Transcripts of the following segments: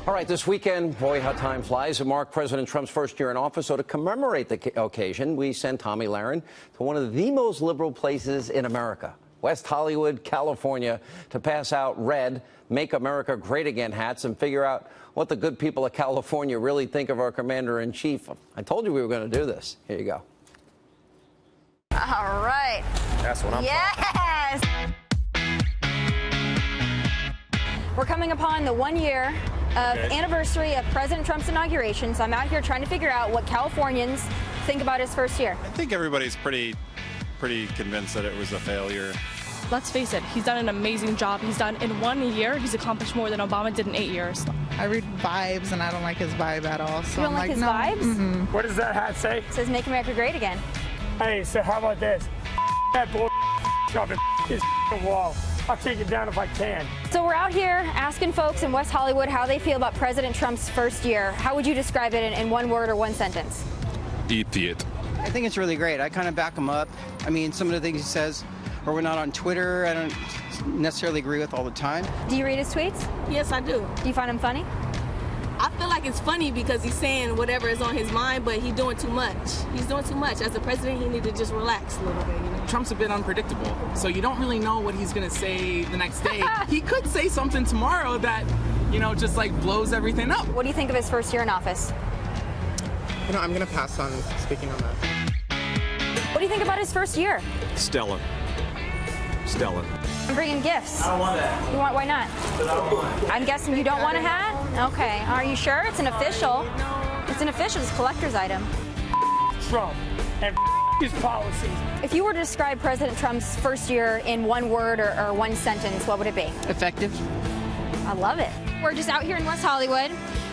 All right, this weekend, boy, how time flies. It marked President Trump's first year in office. So to commemorate the occasion, we sent Tomi Lahren to one of the most liberal places in America, West Hollywood, California, to pass out red Make America Great Again hats and figure out what the good people of California really think of our commander-in-chief. I told you we were going to do this. Here you go. All right. That's what I'm Yes! We're coming upon the 1 year of anniversary of President Trump's inauguration, so I'm out here trying to figure out what Californians think about his first year. I think everybody's pretty convinced that it was a failure. Let's face it, he's done an amazing job. He's done in 1 year, he's accomplished more than Obama did in 8 years. I read vibes and I don't like his vibe at all. So You don't like his vibes? Mm-hmm. What does that hat say? It says Make America Great Again. Hey, so how about this? That bull up in his wall. I'll take it down if I can. So we're out here asking folks in West Hollywood how they feel about President Trump's first year. How would you describe it in one word or one sentence? Idiot. I think it's really great. I kind of back him up. I mean, some of the things he says, or we're not on Twitter, I don't necessarily agree with all the time. Do you read his tweets? Yes, I do. Do you find him funny? I feel like it's funny because he's saying whatever is on his mind, but he's doing too much. He's doing too much. As a president, he needs to just relax a little bit, you know? Trump's a bit unpredictable, so you don't really know what he's going to say the next day. He could say something tomorrow that, you know, just like blows everything up. What do you think of his first year in office? You know, I'm going to pass on speaking on that. What do you think about his first year? Stellar. Stellar. I'm bringing gifts. I don't want that. You want? Why not? I don't want. I'm guessing you don't want a hat? Okay. Are you sure? It's an official. It's an official. It's a collector's item. Trump and his policies. If you were to describe President Trump's first year in one word or one sentence, what would it be? Effective. I love it. We're just out here in West Hollywood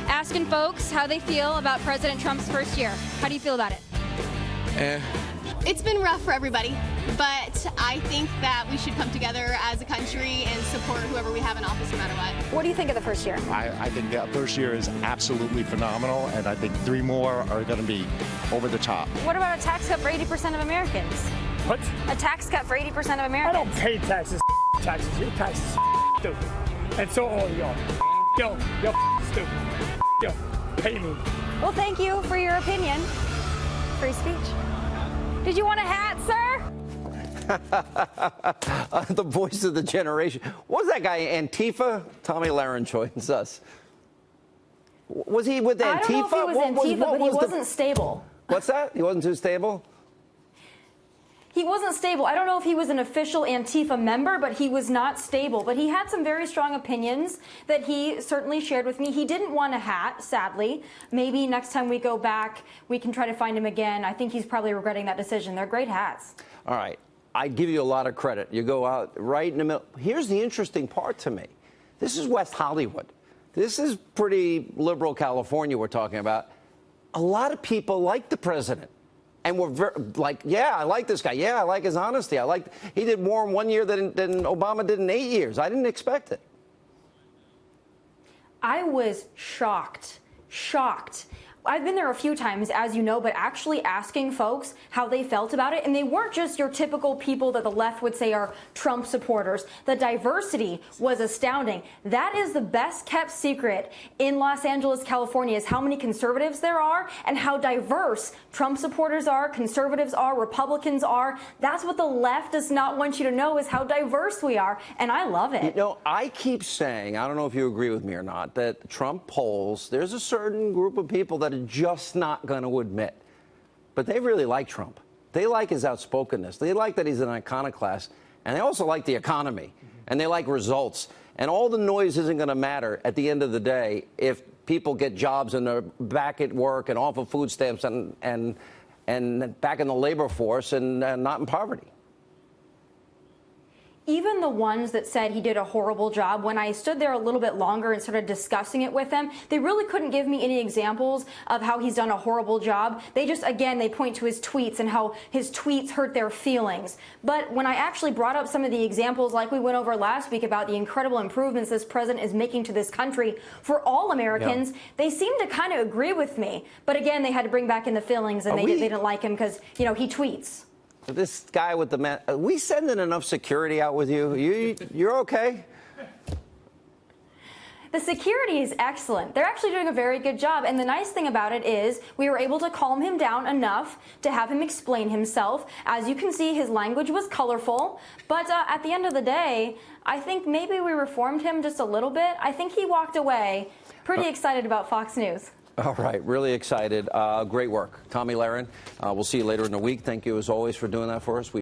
asking folks how they feel about President Trump's first year. How do you feel about it? It's been rough for everybody, but I think that we should come together as a country and support whoever we have in office no matter what. What do you think of the first year? I think that first year is absolutely phenomenal, and I think 3 more are going to be over the top. What about a tax cut for 80% of Americans? What? A tax cut for 80% of I Americans? don't pay taxes. Taxes. Your taxes stupid. And so all y'all. Yo, stupid. Yo, pay me. Well, thank you for your opinion. Free speech. Did you want a hat, sir? The voice of the generation. What was that guy, Antifa? Tomi Lahren joins us. Was he with Antifa? I don't know if he was Antifa, but he wasn't stable. What's that? He wasn't too stable? He wasn't stable. I don't know if he was an official Antifa member, but he was not stable. But he had some very strong opinions that he certainly shared with me. He didn't want a hat, sadly. Maybe next time we go back, we can try to find him again. I think he's probably regretting that decision. They're great hats. All right. I give you a lot of credit. You go out right in the middle. Here's the interesting part to me. This is West Hollywood. This is pretty liberal California we're talking about. A lot of people like the president. And we're like, yeah, I like this guy. Yeah, I like his honesty. He did more in 1 year than Obama did in 8 years. I didn't expect it. I was shocked. I've been there a few times, as you know, but actually asking folks how they felt about it. And they weren't just your typical people that the left would say are Trump supporters. The diversity was astounding. That is the best kept secret in Los Angeles, California, is how many conservatives there are and how diverse Trump supporters are, conservatives are, Republicans are. That's what the left does not want you to know, is how diverse we are. And I love it. You know, I keep saying, I don't know if you agree with me or not, that Trump polls, there's a certain group of people that are just not going to admit. But they really like Trump. They like his outspokenness. They like that he's an iconoclast. And they also like the economy. And they like results. And all the noise isn't going to matter at the end of the day if people get jobs and they're back at work and off of food stamps and back in the labor force and not in poverty. Even the ones that said he did a horrible job, when I stood there a little bit longer and started discussing it with them, they really couldn't give me any examples of how he's done a horrible job. They just, again, they point to his tweets and how his tweets hurt their feelings. But when I actually brought up some of the examples, like we went over last week about the incredible improvements this president is making to this country for all Amerians, they seemed to kind of agree with me. But again, they had to bring back in the feelings, and they didn't like him because, you know, he tweets. This guy with the man, are we sending enough security out with you? You're okay? The security is excellent. They're actually doing a very good job. And the nice thing about it is we were able to calm him down enough to have him explain himself. As you can see, his language was colorful. But at the end of the day, I think maybe we reformed him just a little bit. I think he walked away pretty excited about Fox News. All right, really excited. Great work. Tomi Lahren, we'll see you later in the week. Thank you, as always, for doing that for us.